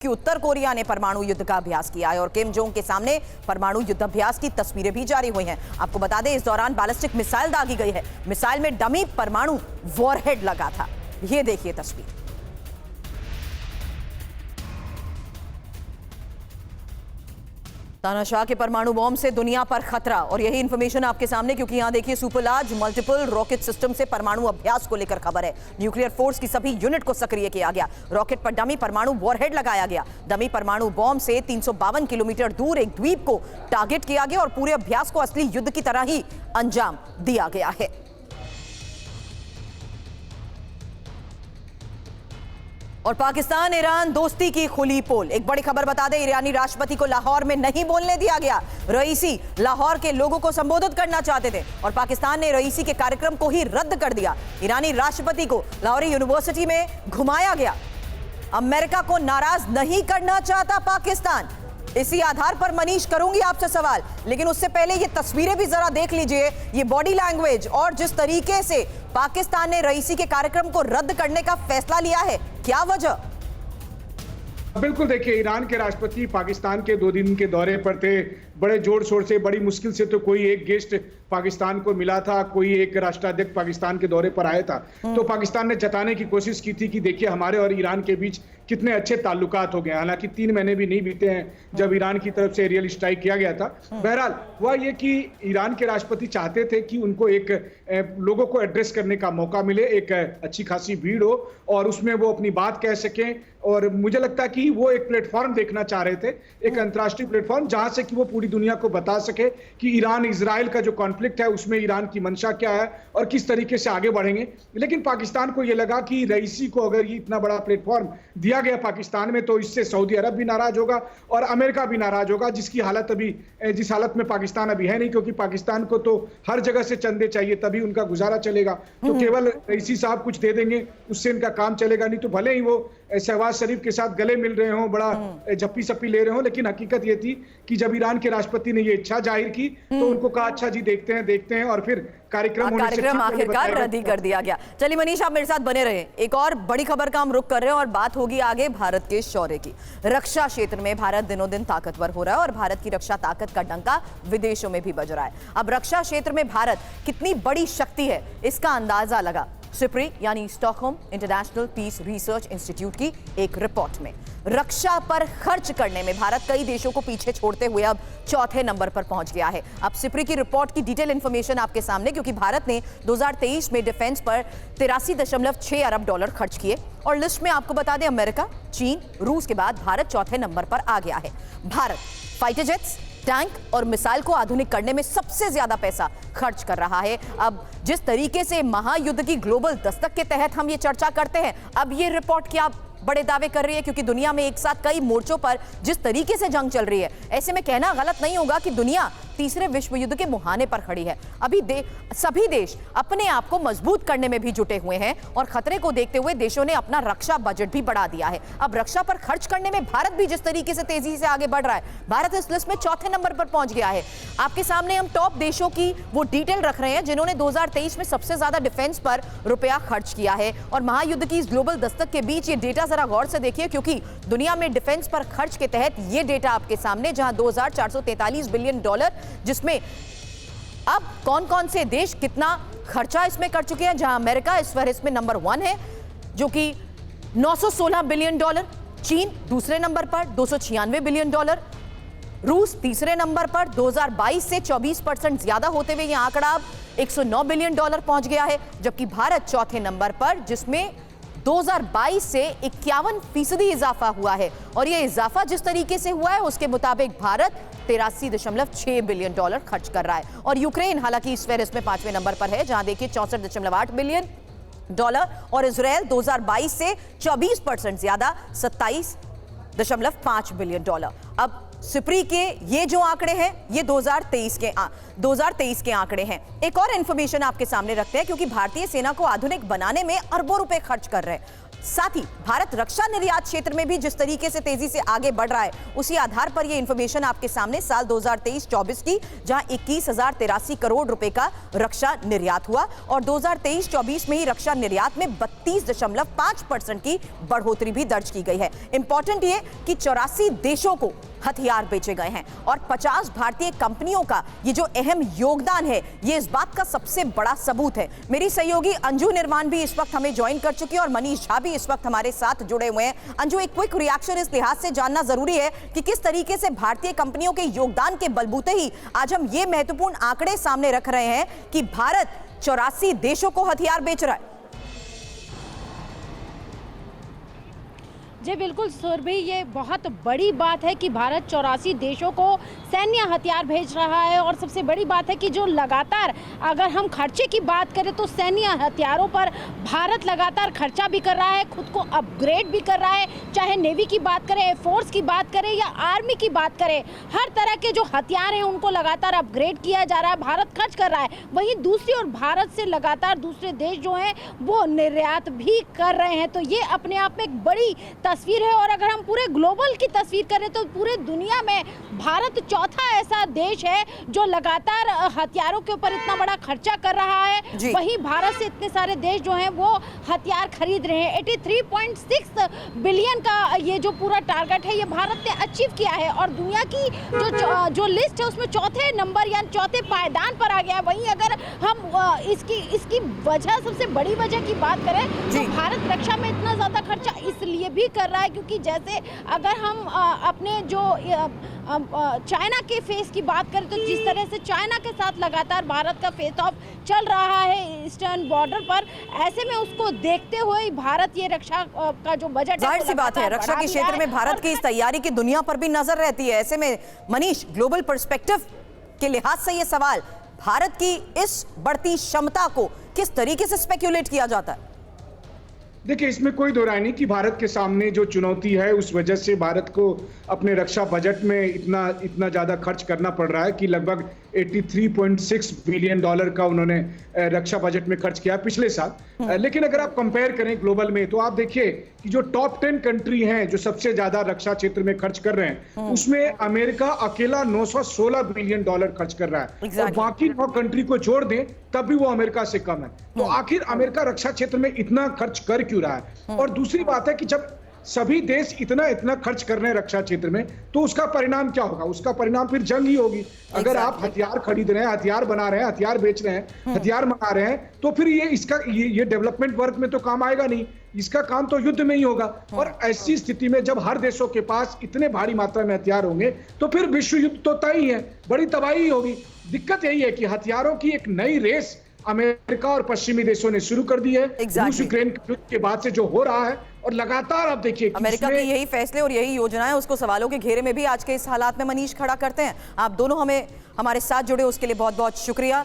कि उत्तर कोरिया ने परमाणु युद्ध का अभ्यास किया है और किम जोंग के सामने परमाणु युद्धाभ्यास की तस्वीरें भी जारी हुई हैं। आपको बता दें, इस दौरान बैलिस्टिक मिसाइल दागी गई है। मिसाइल में डमी परमाणु वॉरहेड लगा था। ये देखिए तस्वीर। तानाशाह के परमाणु बॉम्ब से दुनिया पर खतरा, और यही इंफॉर्मेशन आपके सामने, क्योंकि यहां देखिए super large multiple rocket system से परमाणु अभ्यास को लेकर खबर है। न्यूक्लियर फोर्स की सभी यूनिट को सक्रिय किया गया। रॉकेट पर डमी परमाणु वॉरहेड लगाया गया। डमी परमाणु बॉम्ब से 352 किलोमीटर दूर एक द्वीप को टारगेट किया गया और पूरे अभ्यास को असली युद्ध की तरह ही अंजाम दिया गया है। और पाकिस्तान ईरान दोस्ती की खुली पोल। एक बड़ी खबर बता दें, ईरानी राष्ट्रपति को लाहौर में नहीं बोलने दिया गया। रईसी लाहौर के लोगों को संबोधित करना चाहते थे और पाकिस्तान ने रईसी के कार्यक्रम को ही रद्द कर दिया। ईरानी राष्ट्रपति को लाहौरी यूनिवर्सिटी में घुमाया गया। अमेरिका को नाराज नहीं करना चाहता पाकिस्तान। इसी आधार पर मनीष करूंगी आपसे सवाल, लेकिन उससे पहले ये तस्वीरें भी जरा देख लीजिए। ये बॉडी लैंग्वेज और जिस तरीके से पाकिस्तान ने रईसी के कार्यक्रम को रद्द करने का फैसला लिया है, क्या वजह? बिल्कुल, देखिए, ईरान के राष्ट्रपति पाकिस्तान के 2 दिन के दौरे पर थे। बड़े जोर शोर से, बड़ी मुश्किल से तो कोई एक गेस्ट पाकिस्तान को मिला था, कोई एक राष्ट्राध्यक्ष पाकिस्तान के दौरे पर आया था। तो पाकिस्तान ने जताने की कोशिश की थी कि देखिए हमारे और ईरान के बीच कितने अच्छे ताल्लुकात हो गए। हालांकि 3 महीने भी नहीं बीते हैं जब ईरान की तरफ से एरियल स्ट्राइक किया गया था। बहरहाल हुआ ये कि ईरान के राष्ट्रपति चाहते थे कि उनको एक लोगों को एड्रेस करने का मौका मिले, एक अच्छी खासी भीड़ हो और उसमें वो अपनी बात कह सकें। और मुझे लगता है कि वो एक प्लेटफॉर्म देखना चाह रहे थे, एक अंतर्राष्ट्रीय प्लेटफॉर्म, जहां से कि वो पूरी दुनिया को बता सके कि ईरान इजराइल का जो कॉन्फ्लिक्ट है उसमें ईरान की मंशा क्या है और किस तरीके से आगे बढ़ेंगे। लेकिन पाकिस्तान को यह लगा कि रईसी को अगर ये इतना बड़ा प्लेटफॉर्म दिया गया पाकिस्तान में, तो इससे सऊदी अरब भी नाराज होगा और अमेरिका भी नाराज होगा, जिसकी हालत अभी, जिस हालत में पाकिस्तान अभी है नहीं, क्योंकि पाकिस्तान को तो हर जगह से चंदे चाहिए तभी उनका गुजारा चलेगा। तो केवल रईसी साहब कुछ दे देंगे उससे इनका काम चलेगा नहीं। तो भले ही वो शहबाज शरीफ के साथ गले मिल रहे हों, बड़ा झप्पी सप्पी ले रहे हों, लेकिन हकीकत ये थी कि जब ईरान के राष्ट्रपति ने ये इच्छा जाहिर की तो उनको कहा अच्छा जी देखते हैं और फिर कार्यक्रम आखिरकार रद्द ही कर दिया गया। चलिए मनीष, आप मेरे साथ बने रहे। एक और बड़ी खबर का हम रुख कर रहे हैं और बात होगी आगे भारत के शौर्य की। रक्षा क्षेत्र में भारत दिनों दिन ताकतवर हो रहा है और भारत की रक्षा ताकत का डंका विदेशों में भी बज रहा है। अब रक्षा क्षेत्र में भारत कितनी बड़ी शक्ति है, इसका अंदाजा लगा सिप्री यानी Stockholm International Peace Research Institute की एक रिपोर्ट में। रक्षा पर खर्च करने में भारत कई देशों को पीछे छोड़ते हुए अब 4थे नंबर पर पहुंच गया है। अब सिप्री की रिपोर्ट की डिटेल इंफॉर्मेशन आपके सामने, क्योंकि भारत ने 2023 में डिफेंस पर 83.6 अरब डॉलर खर्च किए और लिस्ट में आपको बता दें अमेरिका, चीन, रूस के बाद भारत 4थे नंबर पर आ गया है। भारत फाइटर जेट्स, टैंक और मिसाइल को आधुनिक करने में सबसे ज्यादा पैसा खर्च कर रहा है। अब जिस तरीके से महायुद्ध की ग्लोबल दस्तक के तहत हम ये चर्चा करते हैं, अब ये रिपोर्ट क्या बड़े दावे कर रही है, क्योंकि दुनिया में एक साथ कई मोर्चों पर जिस तरीके से जंग चल रही है, ऐसे में कहना गलत नहीं होगा कि दुनिया तीसरे विश्व युद्ध के मुहाने पर खड़ी है। अभी सभी देश अपने आप को मजबूत करने में भी जुटे हुए हैं और खतरे को देखते हुए देशों ने अपना रक्षा बजट भी बढ़ा दिया है। अब रक्षा पर खर्च करने में भारत भी जिस तरीके से तेजी से आगे बढ़ रहा है, भारत इस लिस्ट में 4थे नंबर पर पहुंच गया है। आपके सामने हम टॉप देशों की वो डिटेल रख रहे हैं जिन्होंने 2023 में सबसे ज्यादा डिफेंस पर रुपया खर्च किया है। और महायुद्ध की इस ग्लोबल दस्तक के बीच ये डेटा जरा गौर से देखिए, क्योंकि दुनिया में डिफेंस पर खर्च के तहत ये डेटा आपके सामने, जहां 2443 बिलियन डॉलर, जिसमें अब कौन कौन से देश कितना खर्चा इसमें कर चुके हैं, जहां अमेरिका इस फहरिस्त में नंबर 1 है जो कि 916 बिलियन डॉलर, चीन दूसरे नंबर पर 296 बिलियन डॉलर, रूस तीसरे नंबर पर 2022 से 24% ज्यादा होते हुए यह आंकड़ा अब 109 बिलियन डॉलर पहुंच गया है, जबकि भारत 4थे नंबर पर, जिसमें 2022 से 51% इजाफा हुआ है। और यह इजाफा जिस तरीके से हुआ है उसके मुताबिक भारत 83.6 बिलियन डॉलर खर्च कर रहा है। और यूक्रेन हालांकि इस फहरिस्त में 5वें नंबर पर है, जहां देखिए 64.8 बिलियन डॉलर, और इजरायल 2022 से 24% ज्यादा 27.5 बिलियन डॉलर। अब सिप्री के ये जो आंकड़े हैं ये 2023 के आंकड़े हैं। एक और इंफॉर्मेशन आपके सामने रखते हैं, क्योंकि भारतीय सेना को आधुनिक बनाने में अरबों रुपए खर्च कर रहे हैं। साथ ही भारत रक्षा निर्यात क्षेत्र में भी जिस तरीके से तेजी से आगे बढ़ रहा है, उसी आधार पर यह इंफॉर्मेशन आपके सामने साल 2023-24 की, जहां 21,083 करोड़ रुपए का रक्षा निर्यात हुआ और 2023-24 में ही रक्षा निर्यात में 32.5% की बढ़ोतरी भी दर्ज की गई है। इंपॉर्टेंट ये कि 84 देशों को हथियार बेचे गए हैं और 50 भारतीय कंपनियों का ये जो अहम योगदान है, ये इस बात का सबसे बड़ा सबूत है। मेरी सहयोगी अंजू निर्माण भी इस वक्त हमें ज्वाइन कर चुकी है और मनीष झा भी इस वक्त हमारे साथ जुड़े हुए हैं। अंजू, एक क्विक रिएक्शन इस लिहाज से जानना जरूरी है कि किस तरीके से भारतीय कंपनियों के योगदान के बलबूते ही आज हम ये महत्वपूर्ण आंकड़े सामने रख रहे हैं कि भारत 84 देशों को हथियार बेच रहा है। जी बिल्कुल सुरभि, ये बहुत बड़ी बात है कि भारत 84 देशों को सैन्य हथियार भेज रहा है और सबसे बड़ी बात है कि जो लगातार, अगर हम खर्चे की बात करें तो सैन्य हथियारों पर भारत लगातार खर्चा भी कर रहा है, खुद को अपग्रेड भी कर रहा है। चाहे नेवी की बात करें, एयरफोर्स की बात करें या आर्मी की बात करें, हर तरह के जो हथियार हैं उनको लगातार अपग्रेड किया जा रहा है, भारत खर्च कर रहा है। वहीं दूसरी ओर भारत से लगातार दूसरे देश जो हैं वो निर्यात भी कर रहे हैं। तो ये अपने आप में एक बड़ी तस्वीर है। और अगर हम पूरे ग्लोबल की तस्वीर करें तो पूरे दुनिया में भारत चौथा ऐसा देश है जो लगातार हथियारों के ऊपर इतना बड़ा खर्चा कर रहा है। वहीं भारत से इतने सारे देश जो हैं वो हथियार खरीद रहे हैं। 83.6 बिलियन का ये जो पूरा टारगेट है, ये भारत ने अचीव किया है और दुनिया की जो लिस्ट है उसमें चौथे नंबर या चौथे पायदान पर आ गया है। वहीं अगर हम इसकी वजह, सबसे बड़ी वजह की बात करें तो भारत रक्षा में इतना ज्यादा खर्चा इसलिए भी कर रहा है क्योंकि जैसे अगर हम अपने जो चाइना के फेस की बात करें तो जिस तरह से चाइना के साथ लगातार भारत का फेस ऑफ चल रहा है ईस्टर्न बॉर्डर पर, ऐसे में उसको देखते हुए भारत ये रक्षा का जो बजट है, जाहिर सी बात है रक्षा के क्षेत्र में भारत की इस तैयारी की दुनिया पर भी नजर रहती है। ऐसे में मनीष, ग्लोबल पर्सपेक्टिव के लिहाज से ये सवाल, भारत की इस बढ़ती क्षमता को किस तरीके से स्पेक्युलेट किया जाता है? देखिए, इसमें कोई दो राय नहीं कि भारत के सामने जो चुनौती है उस वजह से भारत को अपने रक्षा बजट में इतना ज्यादा खर्च करना पड़ रहा है कि लगभग 83.6 बिलियन डॉलर का उन्होंने रक्षा बजट में खर्च किया पिछले साल। लेकिन अगर आप कंपेयर करें ग्लोबल में तो आप देखिए कि जो टॉप 10 कंट्री हैं जो सबसे ज्यादा रक्षा क्षेत्र में खर्च कर रहे हैं, उसमें अमेरिका अकेला 916 बिलियन डॉलर खर्च कर रहा है और बाकी 9 कंट्री को जोड़ दें तब भी वो अमेरिका से कम है। तो आखिर अमेरिका रक्षा क्षेत्र में इतना खर्च कर क्यों रहा है? और दूसरी बात है कि जब सभी देश इतना खर्च कर रहे हैं रक्षा क्षेत्र में तो उसका परिणाम क्या होगा? उसका परिणाम फिर जंग ही होगी। अगर आप हथियार खरीद रहे हैं, हथियार बना रहे हैं, हथियार बेच रहे हैं, हथियार मंगा रहे हैं, तो फिर ये डेवलपमेंट वर्क में तो काम आएगा नहीं, इसका काम तो युद्ध में ही होगा। और ऐसी स्थिति में जब हर देशों के पास इतने भारी मात्रा में हथियार होंगे तो फिर विश्व युद्ध तो तय ही है, बड़ी तबाही होगी। दिक्कत यही है कि हथियारों की एक नई रेस अमेरिका और पश्चिमी देशों ने शुरू कर दी है। रूस यूक्रेन युद्ध के बाद से जो हो रहा है और लगातार आप देखिए अमेरिका के यही फैसले और यही योजनाएं उसको सवालों के घेरे में भी आज के इस हालात में मनीष खड़ा करते हैं। आप दोनों हमारे साथ जुड़े उसके लिए बहुत बहुत शुक्रिया।